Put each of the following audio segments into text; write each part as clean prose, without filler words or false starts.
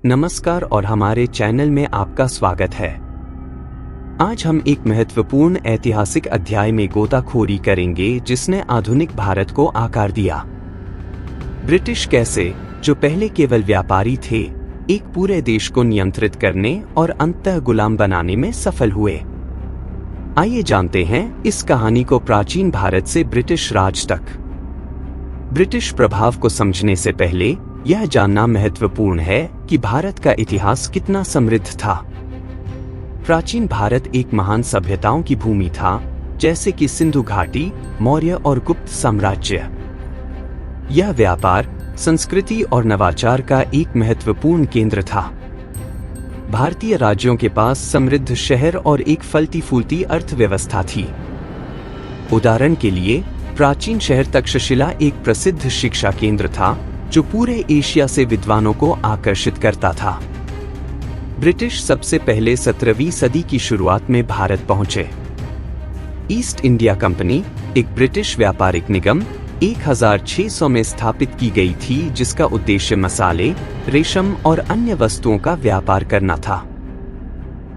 नमस्कार और हमारे चैनल में आपका स्वागत है। आज हम एक महत्वपूर्ण ऐतिहासिक अध्याय में गोताखोरी करेंगे जिसने आधुनिक भारत को आकार दिया। ब्रिटिश कैसे, जो पहले केवल व्यापारी थे, एक पूरे देश को नियंत्रित करने और अंततः गुलाम बनाने में सफल हुए। आइए जानते हैं इस कहानी को प्राचीन भारत से ब्रिटिश राज तक। ब्रिटिश प्रभाव को समझने से पहले यह जानना महत्वपूर्ण है कि भारत का इतिहास कितना समृद्ध था। प्राचीन भारत एक महान सभ्यताओं की भूमि था, जैसे कि सिंधु घाटी, मौर्य और गुप्त साम्राज्य। यह व्यापार, संस्कृति और नवाचार का एक महत्वपूर्ण केंद्र था। भारतीय राज्यों के पास समृद्ध शहर और एक फलती फूलती अर्थव्यवस्था थी। उदाहरण के लिए, प्राचीन शहर तक्षशिला एक प्रसिद्ध शिक्षा केंद्र था जो पूरे एशिया से विद्वानों को आकर्षित करता था। ब्रिटिश सबसे पहले 17वीं सदी की शुरुआत में भारत पहुंचे। ईस्ट इंडिया कंपनी, एक ब्रिटिश व्यापारिक निगम, 1600 में स्थापित की गई थी, जिसका उद्देश्य मसाले, रेशम और अन्य वस्तुओं का व्यापार करना था।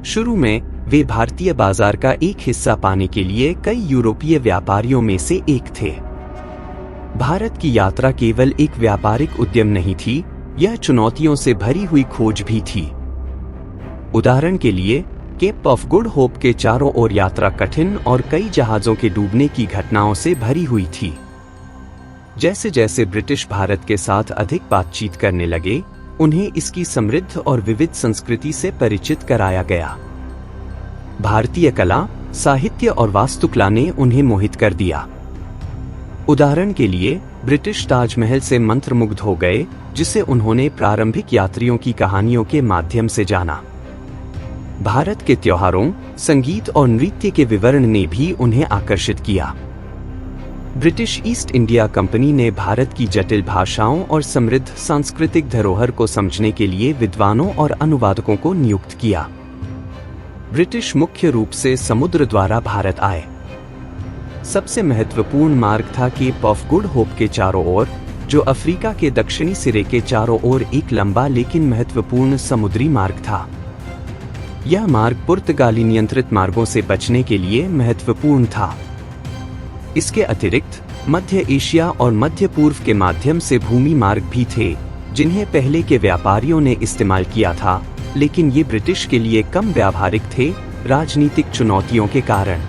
शुरू में वे भारतीय बाजार का एक हिस्सा पाने के लिए कई यूरोपीय व्यापारियों में से एक थे। भारत की यात्रा केवल एक व्यापारिक उद्यम नहीं थी, यह चुनौतियों से भरी हुई खोज भी थी। उदाहरण के लिए, केप ऑफ गुड होप के चारों ओर यात्रा कठिन और कई जहाजों के डूबने की घटनाओं से भरी हुई थी। जैसे जैसे ब्रिटिश भारत के साथ अधिक बातचीत करने लगे, उन्हें इसकी समृद्ध और विविध संस्कृति से परिचित कराया गया। भारतीय कला, साहित्य और वास्तुकला ने उन्हें मोहित कर दिया। उदाहरण के लिए, ब्रिटिश ताजमहल से मंत्रमुग्ध हो गए, जिसे उन्होंने प्रारंभिक यात्रियों की कहानियों के माध्यम से जाना। भारत के त्योहारों, संगीत और नृत्य के विवरण ने भी उन्हें आकर्षित किया। ब्रिटिश ईस्ट इंडिया कंपनी ने भारत की जटिल भाषाओं और समृद्ध सांस्कृतिक धरोहर को समझने के लिए विद्वानों और अनुवादकों को नियुक्त किया। ब्रिटिश मुख्य रूप से समुद्र द्वारा भारत आए। सबसे महत्वपूर्ण मार्ग था केप ऑफ गुड होप के चारों ओर, जो अफ्रीका के दक्षिणी सिरे के चारों ओर एक लंबा लेकिन महत्वपूर्ण समुद्री मार्ग था। यह मार्ग पुर्तगाली नियंत्रित मार्गों से बचने के लिए महत्वपूर्ण था। इसके अतिरिक्त मध्य एशिया और मध्य पूर्व के माध्यम से भूमि मार्ग भी थे, जिन्हें पहले के व्यापारियों ने इस्तेमाल किया था, लेकिन ये ब्रिटिश के लिए कम व्यावहारिक थे, राजनीतिक चुनौतियों के कारण।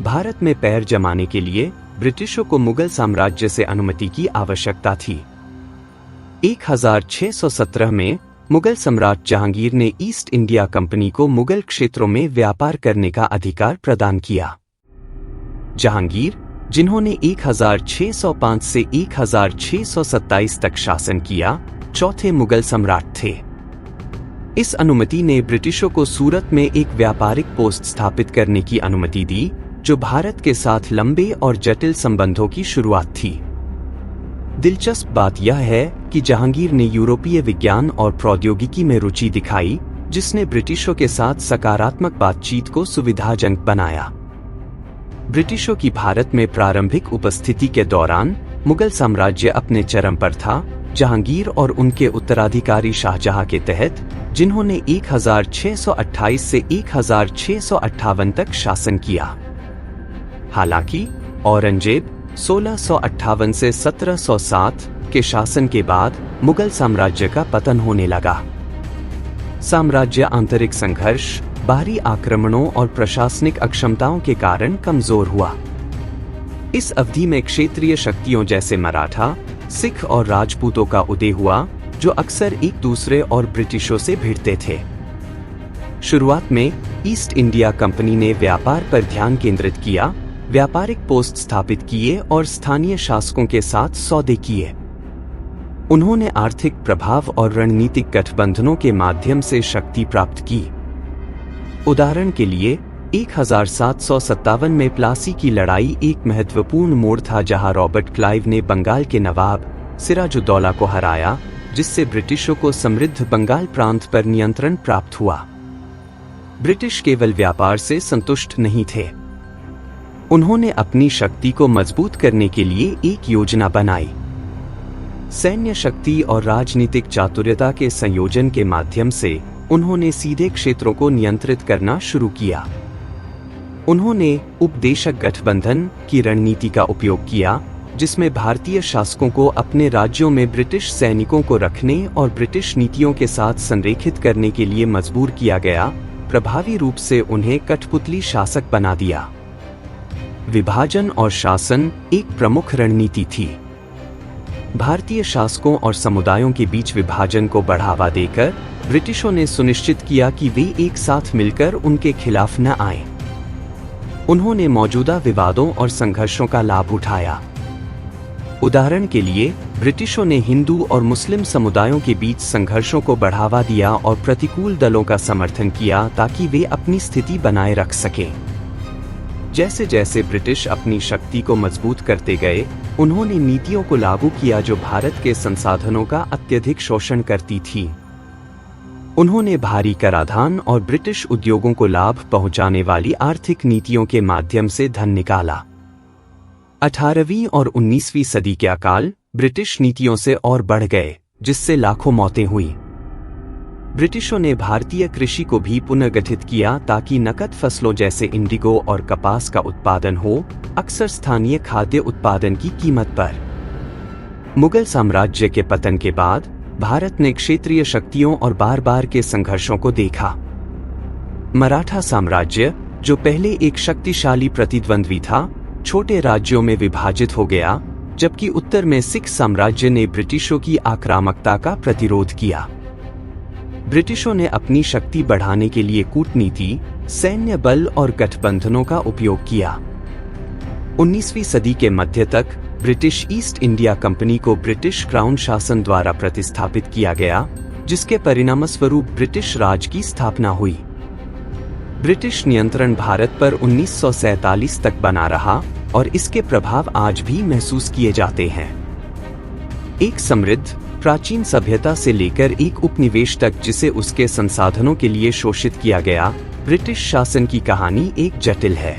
भारत में पैर जमाने के लिए ब्रिटिशों को मुगल साम्राज्य से अनुमति की आवश्यकता थी। 1617 में मुगल सम्राट जहांगीर ने ईस्ट इंडिया कंपनी को मुगल क्षेत्रों में व्यापार करने का अधिकार प्रदान किया। जहांगीर, जिन्होंने 1605 से 1627 तक शासन किया, चौथे मुगल सम्राट थे। इस अनुमति ने ब्रिटिशों को सूरत में एक व्यापारिक पोस्ट स्थापित करने की अनुमति दी, जो भारत के साथ लंबे और जटिल संबंधों की शुरुआत थी। दिलचस्प बात यह है कि जहांगीर ने यूरोपीय विज्ञान और प्रौद्योगिकी में रुचि दिखाई, जिसने ब्रिटिशों के साथ सकारात्मक बातचीत को सुविधाजनक बनाया। ब्रिटिशों की भारत में प्रारंभिक उपस्थिति के दौरान मुगल साम्राज्य अपने चरम पर था। जहांगीर और उनके उत्तराधिकारी शाहजहां के तहत, जिन्होंने 1628 से 1658 तक शासन किया। हालांकि औरंगजेब 1658 से 1707 के शासन के बाद मुगल साम्राज्य का पतन होने लगा। साम्राज्य आंतरिक संघर्ष, बाहरी आक्रमणों और प्रशासनिक अक्षमताओं के कारण कमजोर हुआ। इस अवधि में क्षेत्रीय शक्तियों जैसे मराठा, सिख और राजपूतों का उदय हुआ, जो अक्सर एक दूसरे और ब्रिटिशों से भिड़ते थे। शुरुआत में ईस्ट इंडिया कंपनी ने व्यापार पर ध्यान केंद्रित किया, व्यापारिक पोस्ट स्थापित किए और स्थानीय शासकों के साथ सौदे किए। उन्होंने आर्थिक प्रभाव और रणनीतिक गठबंधनों के माध्यम से शक्ति प्राप्त की। उदाहरण के लिए, 1757 में प्लासी की लड़ाई एक महत्वपूर्ण मोड़ था, जहां रॉबर्ट क्लाइव ने बंगाल के नवाब सिराजुद्दौला को हराया, जिससे ब्रिटिशों को समृद्ध बंगाल प्रांत पर नियंत्रण प्राप्त हुआ। ब्रिटिश केवल व्यापार से संतुष्ट नहीं थे। उन्होंने अपनी शक्ति को मजबूत करने के लिए एक योजना बनाई। सैन्य शक्ति और राजनीतिक चातुर्यता के संयोजन के माध्यम से उन्होंने सीधे क्षेत्रों को नियंत्रित करना शुरू किया। उन्होंने उपदेशक गठबंधन की रणनीति का उपयोग किया, जिसमें भारतीय शासकों को अपने राज्यों में ब्रिटिश सैनिकों को रखने और ब्रिटिश नीतियों के साथ संरेखित करने के लिए मजबूर किया गया, प्रभावी रूप से उन्हें कठपुतली शासक बना दिया। विभाजन और शासन एक प्रमुख रणनीति थी। भारतीय शासकों और समुदायों के बीच विभाजन को बढ़ावा देकर ब्रिटिशों ने सुनिश्चित किया कि वे एक साथ मिलकर उनके खिलाफ न आएं। उन्होंने मौजूदा विवादों और संघर्षों का लाभ उठाया। उदाहरण के लिए, ब्रिटिशों ने हिंदू और मुस्लिम समुदायों के बीच संघर्षों को बढ़ावा दिया और प्रतिकूल दलों का समर्थन किया ताकि वे अपनी स्थिति बनाए रख सकें। जैसे जैसे ब्रिटिश अपनी शक्ति को मजबूत करते गए, उन्होंने नीतियों को लागू किया जो भारत के संसाधनों का अत्यधिक शोषण करती थी। उन्होंने भारी कराधान और ब्रिटिश उद्योगों को लाभ पहुंचाने वाली आर्थिक नीतियों के माध्यम से धन निकाला। 18वीं और 19वीं सदी के अकाल ब्रिटिश नीतियों से और बढ़ गए, जिससे लाखों मौतें हुई। ब्रिटिशों ने भारतीय कृषि को भी पुनर्गठित किया ताकि नकद फसलों जैसे इंडिगो और कपास का उत्पादन हो, अक्सर स्थानीय खाद्य उत्पादन की कीमत पर। मुगल साम्राज्य के पतन के बाद भारत ने क्षेत्रीय शक्तियों और बार बार के संघर्षों को देखा। मराठा साम्राज्य, जो पहले एक शक्तिशाली प्रतिद्वंद्वी था, छोटे राज्यों में विभाजित हो गया, जबकि उत्तर में सिख साम्राज्य ने ब्रिटिशों की आक्रामकता का प्रतिरोध किया। ब्रिटिशों ने अपनी शक्ति बढ़ाने के लिए कूटनीति, सैन्य बल और गठबंधनों का उपयोग किया। 19वीं सदी के मध्य तक ब्रिटिश ईस्ट इंडिया कंपनी को ब्रिटिश क्राउन शासन द्वारा प्रतिस्थापित किया गया, जिसके परिणामस्वरूप ब्रिटिश राज की स्थापना हुई। ब्रिटिश नियंत्रण भारत पर 1947 तक बना रहा और इसके प्रभाव आज भी महसूस किए जाते हैं। एक समृद्ध प्राचीन सभ्यता से लेकर एक उपनिवेश तक जिसे उसके संसाधनों के लिए शोषित किया गया, ब्रिटिश शासन की कहानी एक जटिल है।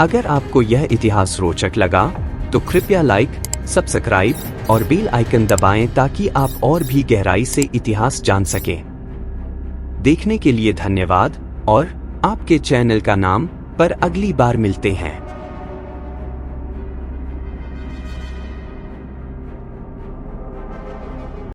अगर आपको यह इतिहास रोचक लगा तो कृपया लाइक, सब्सक्राइब और बेल आइकन दबाएं ताकि आप और भी गहराई से इतिहास जान सकें। देखने के लिए धन्यवाद और आपके चैनल का नाम पर अगली बार मिलते हैं।